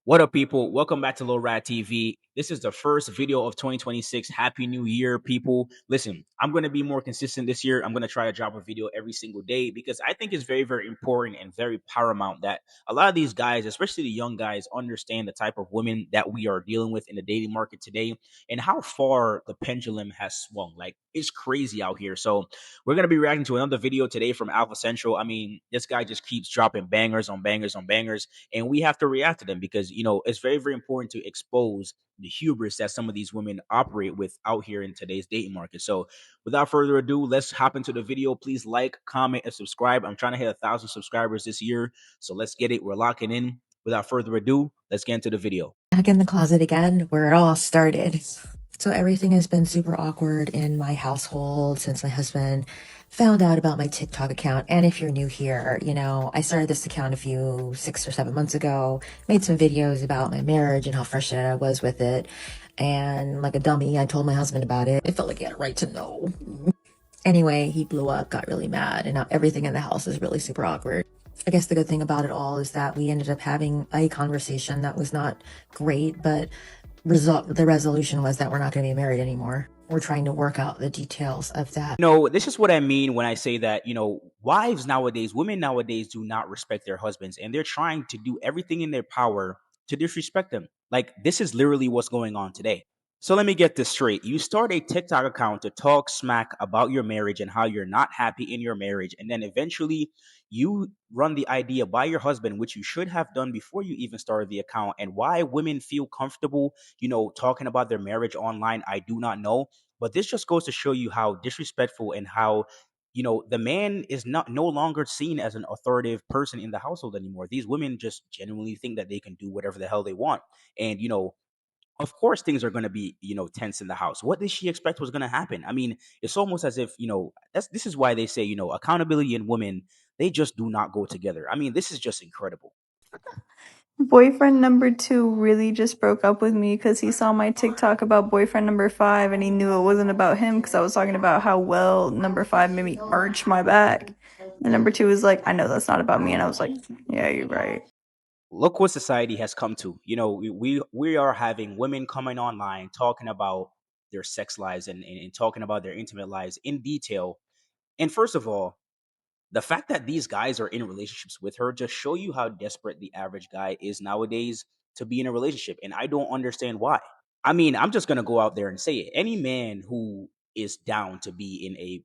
What up, people? Welcome back to Low Rat TV. This is the first video of 2026. Happy New Year, people. Listen, I'm going to be more consistent this year. I'm going to try to drop a video every single day because I think it's very, very important and very paramount that a lot of these guys, especially the young guys, understand the type of women that we are dealing with in the dating market today and how far the pendulum has swung. Like, it's crazy out here. So, we're going to be reacting to another video today from Alpha Central. I mean, this guy just keeps dropping bangers on bangers on bangers, and we have to react to them because it's very, very important to expose the hubris that some of these women operate with out here in today's dating market. So without further ado, let's hop into the video. Please like, comment, and subscribe. I'm trying to hit 1,000 subscribers this year, so let's get it. We're locking in. Without further ado, let's get into the video. Back in the closet again, where it all started. So everything has been super awkward in my household since my husband found out about my TikTok account. And if you're new here, I started this account 6 or 7 months ago, made some videos about my marriage and how frustrated I was with it. And like a dummy, I told my husband about it. It felt like he had a right to know. Anyway, he blew up, got really mad, and now everything in the house is really super awkward. I guess the good thing about it all is that we ended up having a conversation that was not great, but the resolution was that we're not going to be married anymore. We're trying to work out the details of that. This is what I mean when I say that, wives nowadays, women nowadays do not respect their husbands, and they're trying to do everything in their power to disrespect them. Like, this is literally what's going on today. So let me get this straight. You start a TikTok account to talk smack about your marriage and how you're not happy in your marriage. And then eventually you run the idea by your husband, which you should have done before you even started the account. And why women feel comfortable, talking about their marriage online, I do not know. But this just goes to show you how disrespectful and how, the man is no longer seen as an authoritative person in the household anymore. These women just genuinely think that they can do whatever the hell they want. And, of course things are going to be tense in the house. What did she expect was going to happen? I mean, it's almost as if this is why they say accountability and women, they just do not go together. I mean, this is just incredible. Boyfriend number 2 really just broke up with me because he saw my TikTok about boyfriend number 5 and he knew it wasn't about him because I was talking about how well number 5 made me arch my back. And number 2 was like, I know that's not about me. And I was like, yeah, you're right. Look what society has come to. We are having women coming online talking about their sex lives and talking about their intimate lives in detail. And first of all, the fact that these guys are in relationships with her just show you how desperate the average guy is nowadays to be in a relationship. And I don't understand why. I mean, I'm just going to go out there and say it. Any man who is down to be in a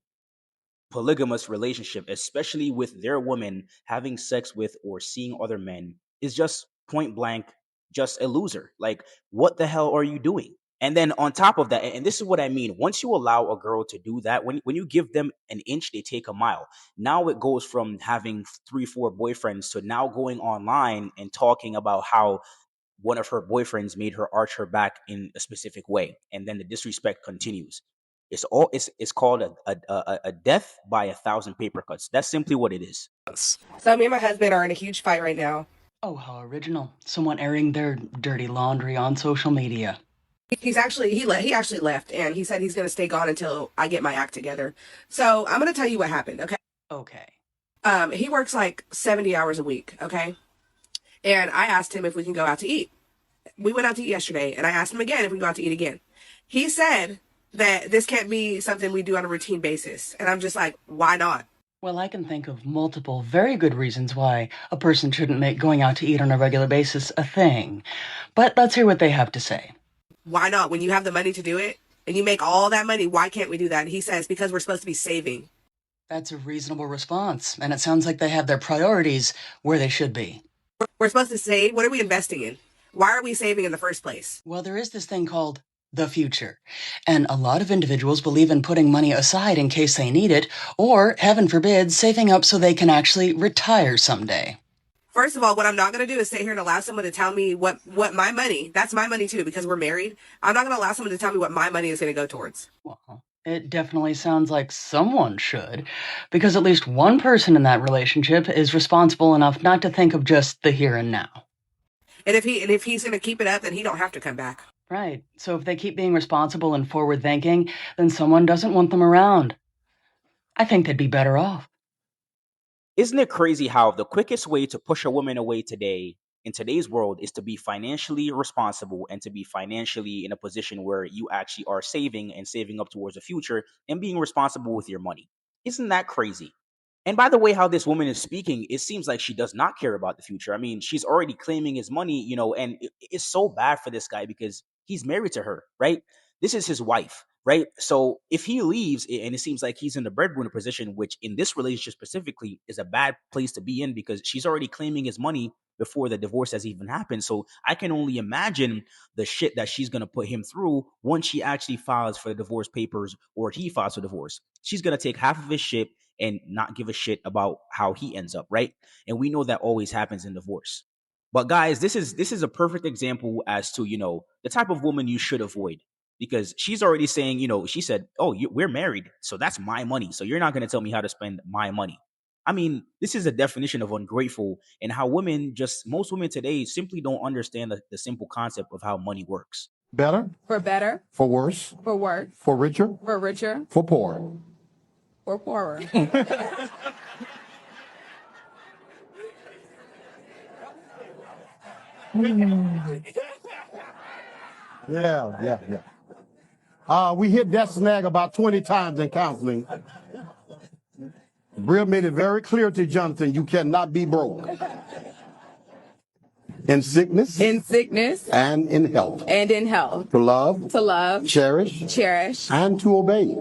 polygamous relationship, especially with their woman having sex with or seeing other men, is just point blank just a loser. Like, what the hell are you doing? And then on top of that, and this is what I mean, once you allow a girl to do that, when you give them an inch, they take a mile. Now it goes from having 3, 4 boyfriends to now going online and talking about how one of her boyfriends made her arch her back in a specific way. And then the disrespect continues. It's called a death by 1,000 paper cuts. That's simply what it is. So me and my husband are in a huge fight right now. Oh, how original. Someone airing their dirty laundry on social media. He actually left, and he said he's going to stay gone until I get my act together. So I'm going to tell you what happened, okay? Okay. He works like 70 hours a week, okay? And I asked him if we can go out to eat. We went out to eat yesterday, and I asked him again if we can go out to eat again. He said that this can't be something we do on a routine basis. And I'm just like, why not? Well, I can think of multiple very good reasons why a person shouldn't make going out to eat on a regular basis a thing. But let's hear what they have to say. Why not? When you have the money to do it, and you make all that money, why can't we do that? And he says, because we're supposed to be saving. That's a reasonable response, and it sounds like they have their priorities where they should be. We're supposed to save? What are we investing in? Why are we saving in the first place? Well, there is this thing called the future. And a lot of individuals believe in putting money aside in case they need it, or, heaven forbid, saving up so they can actually retire someday. First of all, what I'm not going to do is sit here and allow someone to tell me what my money, that's my money too, because we're married. I'm not going to allow someone to tell me what my money is going to go towards. Well, it definitely sounds like someone should, because at least one person in that relationship is responsible enough not to think of just the here and now. And if he's going to keep it up, then he don't have to come back. Right. So if they keep being responsible and forward-thinking, then someone doesn't want them around. I think they'd be better off. Isn't it crazy how the quickest way to push a woman away today in today's world is to be financially responsible and to be financially in a position where you actually are saving and saving up towards the future and being responsible with your money. Isn't that crazy? And by the way, how this woman is speaking, it seems like she does not care about the future. I mean, she's already claiming his money, and it's so bad for this guy because he's married to her, right? This is his wife, right? So if he leaves, and it seems like he's in the breadwinner position, which in this relationship specifically is a bad place to be in because she's already claiming his money before the divorce has even happened. So I can only imagine the shit that she's going to put him through once she actually files for the divorce papers or he files for divorce. She's going to take half of his shit and not give a shit about how he ends up, right? And we know that always happens in divorce. But guys, this is a perfect example as to, the type of woman you should avoid, because she's already saying, she said, "Oh, we're married, so that's my money. So you're not going to tell me how to spend my money." I mean, this is a definition of ungrateful, and how most women today simply don't understand the simple concept of how money works. Better, for worse, for richer, for poorer. Yeah. We hit that snag about 20 times in counseling. Brill made it very clear to Jonathan, you cannot be broke. In sickness and in health. To love, cherish, and to obey.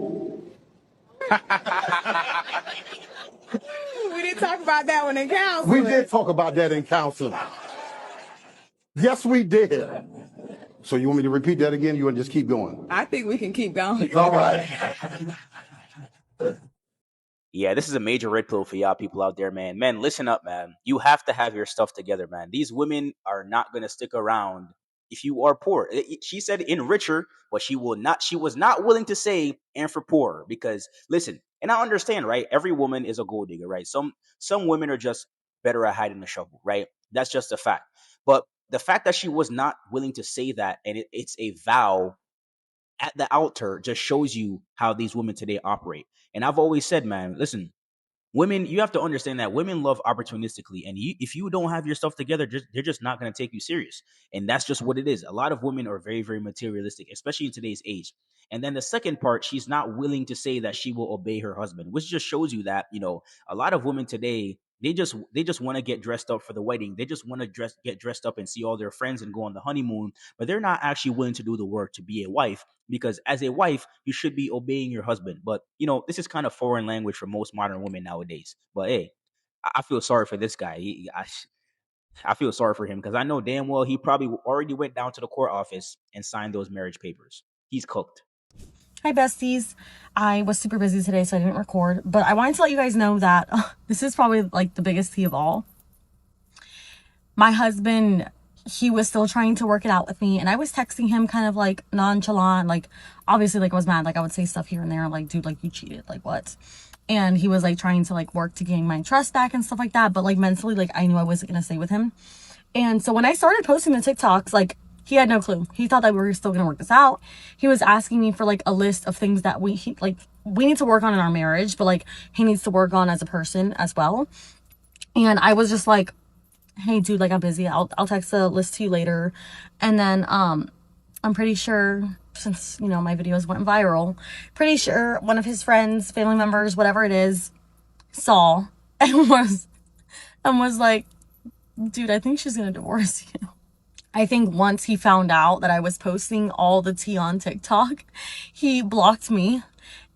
We didn't talk about that one in counseling. We did talk about that in counseling. Yes, we did. So you want me to repeat that again? You want to just keep going? I think we can keep going. All right. Yeah, this is a major red pill for y'all people out there, man. Men, listen up, man. You have to have your stuff together, man. These women are not going to stick around if you are poor. She said in richer, but she was not willing to say and for poorer, because listen, and I understand, right? Every woman is a gold digger, right? Some women are just better at hiding the shovel, right? That's just a fact. But the fact that she was not willing to say that, and it's a vow at the altar, just shows you how these women today operate. And I've always said, man, listen, women, you have to understand that women love opportunistically, and if you don't have your stuff together, they're just not going to take you serious, and that's just what it is. A lot of women are very, very materialistic, especially in today's age. And then the second part, she's not willing to say that she will obey her husband, which just shows you that a lot of women today, they just want to get dressed up for the wedding. They just want to get dressed up and see all their friends and go on the honeymoon, but they're not actually willing to do the work to be a wife, because as a wife, you should be obeying your husband. But this is kind of foreign language for most modern women nowadays. But hey, I feel sorry for this guy. I feel sorry for him, because I know damn well he probably already went down to the court office and signed those marriage papers. He's cooked. Hi, besties. I was super busy today, so I didn't record. But I wanted to let you guys know that this is probably like the biggest tea of all. My husband, he was still trying to work it out with me, and I was texting him kind of like nonchalant, like obviously like I was mad, like I would say stuff here and there, like, dude, like you cheated, like what? And he was like trying to like work to gain my trust back and stuff like that, but like mentally, like I knew I wasn't gonna stay with him. And so when I started posting the TikToks, like he had no clue. He thought that we were still gonna work this out. He was asking me for like a list of things that we need to work on in our marriage, but like he needs to work on as a person as well. And I was just like, hey dude, like I'm busy, I'll text the list to you later. And then I'm pretty sure, since my videos went viral, pretty sure one of his friends, family members, whatever it is, saw and was like, dude, I think she's gonna divorce you. I think once he found out that I was posting all the tea on TikTok, he blocked me.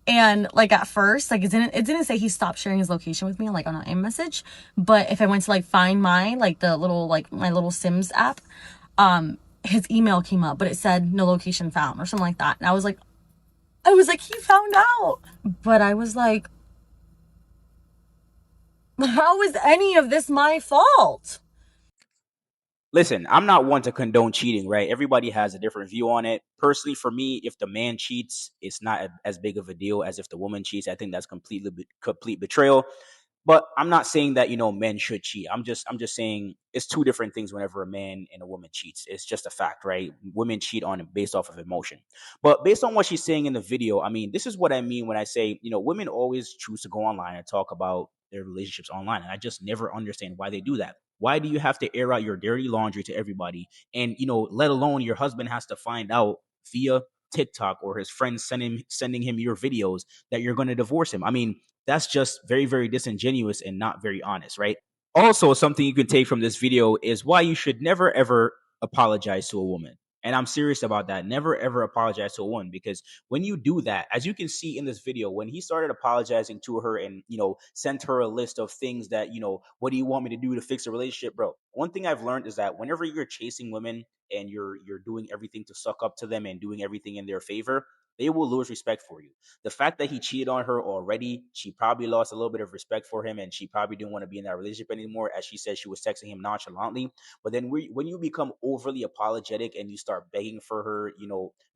And like at first, like it didn't say he stopped sharing his location with me, like on an iMessage. But if I went to like find my little Sims app, his email came up, but it said no location found or something like that. And I was like, he found out. But I was like, how is any of this my fault? Listen, I'm not one to condone cheating, right? Everybody has a different view on it. Personally, for me, if the man cheats, it's not as big of a deal as if the woman cheats. I think that's complete betrayal. But I'm not saying that men should cheat. I'm just saying it's two different things whenever a man and a woman cheats. It's just a fact, right? Women cheat based off of emotion. But based on what she's saying in the video, I mean, this is what I mean when I say women always choose to go online and talk about their relationships online, and I just never understand why they do that. Why do you have to air out your dirty laundry to everybody? And, let alone your husband has to find out via TikTok or his friends sending him your videos that you're going to divorce him. I mean, that's just very, very disingenuous and not very honest, right? Also, something you can take from this video is why you should never ever apologize to a woman. And I'm serious about that. Never ever apologize to a woman, because when you do that, as you can see in this video, when he started apologizing to her and, sent her a list of things that, what do you want me to do to fix a relationship, bro? One thing I've learned is that whenever you're chasing women and you're doing everything to suck up to them and doing everything in their favor, they will lose respect for you. The fact that he cheated on her already, she probably lost a little bit of respect for him, and she probably didn't want to be in that relationship anymore. As she said, she was texting him nonchalantly. But then when you become overly apologetic and you start begging for her,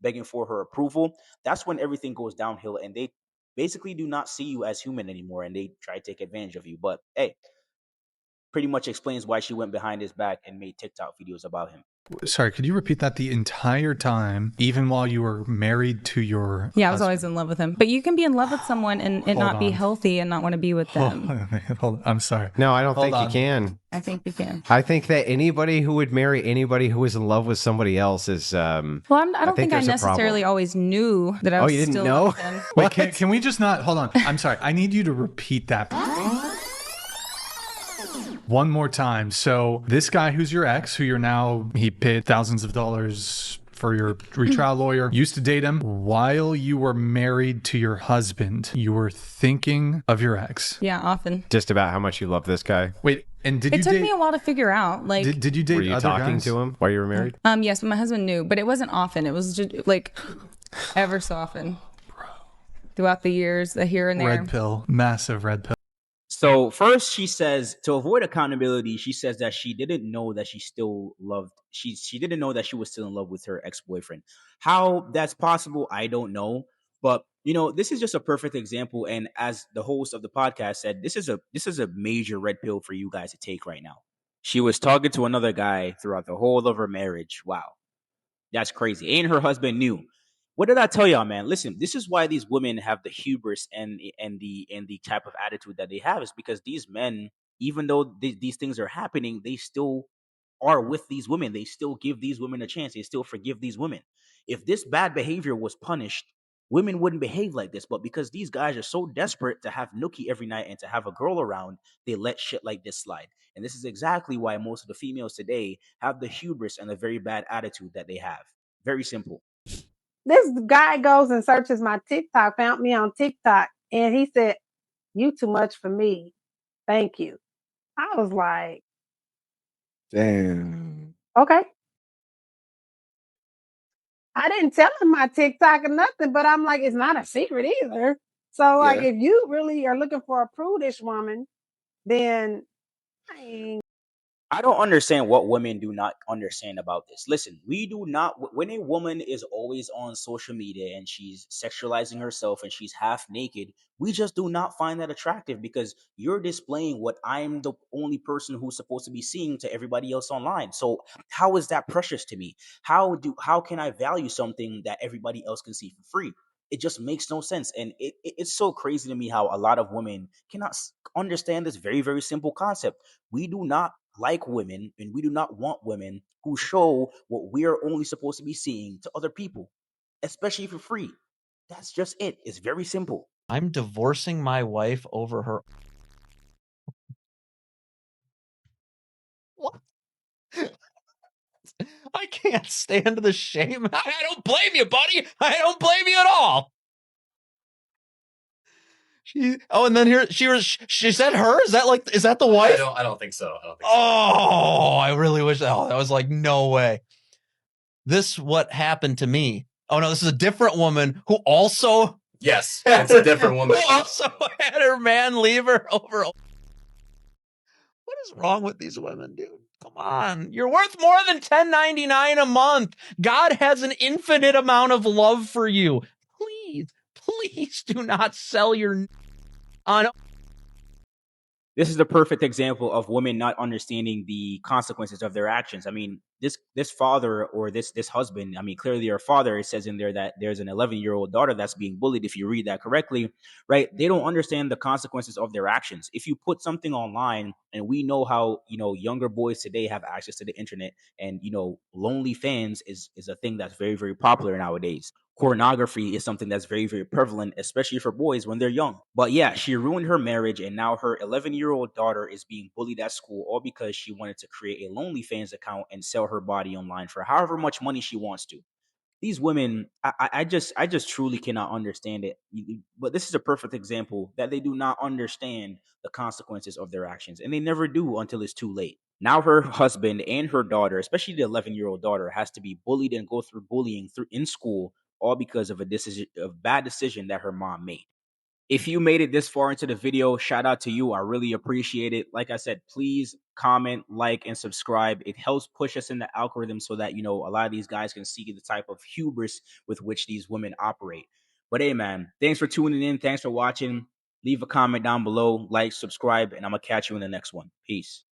begging for her approval, that's when everything goes downhill, and they basically do not see you as human anymore, and they try to take advantage of you. But hey, pretty much explains why she went behind his back and made TikTok videos about him. Sorry, could you repeat that? The entire time, even while you were married to your Yeah, I was always in love with him. But you can be in love with someone and it not be healthy and not want to be with them. Hold on. I'm sorry. No, I don't think you can. I think you can. I think that anybody who would marry anybody who is in love with somebody else is. Well, I don't think I necessarily always knew that I was you didn't still know? with him. Wait, can we just not? Hold on. I'm sorry. I need you to repeat that one more time. So this guy who's your ex, he paid thousands of dollars for your retrial lawyer, used to date him while you were married to your husband. You were thinking of your ex. Yeah, often. Just about how much you love this guy. Wait, and did you date? It took me a while to figure out. Like, did you date? Were you other talking guys? to him while you were married? Yes, but my husband knew, but it wasn't often. It was just like ever so often. Throughout the years, here and there. Red pill, massive red pill. So first, she says to avoid accountability, she says that she didn't know that she still loved. She didn't know that she was still in love with her ex-boyfriend. How that's possible, I don't know. But this is just a perfect example. And as the host of the podcast said, this is a major red pill for you guys to take right now. She was talking to another guy throughout the whole of her marriage. Wow, that's crazy. And her husband knew. What did I tell y'all, man? Listen, this is why these women have the hubris and the type of attitude that they have, is because these men, even though these things are happening, they still are with these women. They still give these women a chance. They still forgive these women. If this bad behavior was punished, women wouldn't behave like this. But because these guys are so desperate to have nookie every night and to have a girl around, they let shit like this slide. And this is exactly why most of the females today have the hubris and the very bad attitude that they have. Very simple. This guy goes and searches my TikTok, found me on TikTok, and he said, "You too much for me. Thank you." I was like, damn. Okay. I didn't tell him my TikTok or nothing, but I'm like, it's not a secret either. So, like, if you really are looking for a prudish woman, then I ain't. I don't understand what women do not understand about this. Listen, we do not, when a woman is always on social media and she's sexualizing herself and she's half naked, we just do not find that attractive, because you're displaying what I'm the only person who's supposed to be seeing to everybody else online. So how is that precious to me? How can I value something that everybody else can see for free? It just makes no sense. And it's so crazy to me how a lot of women cannot understand this very, very simple concept. We do not like women, and we do not want women who show what we are only supposed to be seeing to other people, especially for free. That's just it. It's very simple. I'm divorcing my wife over her. What? I can't stand the shame. I don't blame you, buddy. I don't blame you at all. And then here she said her? Is that the wife? I don't think so. Oh, I really wish that was like, no way. This what happened to me. Oh no, this is a different woman who also Yes, it's a different woman. Who also had her man leave her over. What is wrong with these women, dude? Come on. You're worth more than $10.99 a month. God has an infinite amount of love for you. Please do not sell your on. This is the perfect example of women not understanding the consequences of their actions. I mean, this father or this husband, I mean, clearly her father, it says in there that there's an 11-year-old daughter that's being bullied, if you read that correctly, right? They don't understand the consequences of their actions. If you put something online, and we know how, younger boys today have access to the internet, and lonely fans is a thing that's very, very popular nowadays. Pornography is something that's very, very prevalent, especially for boys when they're young. But yeah, she ruined her marriage, and now her 11-year-old daughter is being bullied at school, all because she wanted to create a OnlyFans account and sell her body online for however much money she wants to. These women, I just truly cannot understand it. But this is a perfect example that they do not understand the consequences of their actions, and they never do until it's too late. Now her husband and her daughter, especially the 11-year-old daughter, has to be bullied and go through bullying through in school, all because of a bad decision that her mom made. If you made it this far into the video, shout out to you. I really appreciate it. Like I said, please comment, like, and subscribe. It helps push us in the algorithm so that, a lot of these guys can see the type of hubris with which these women operate. But hey, man, thanks for tuning in. Thanks for watching. Leave a comment down below, like, subscribe, and I'm going to catch you in the next one. Peace.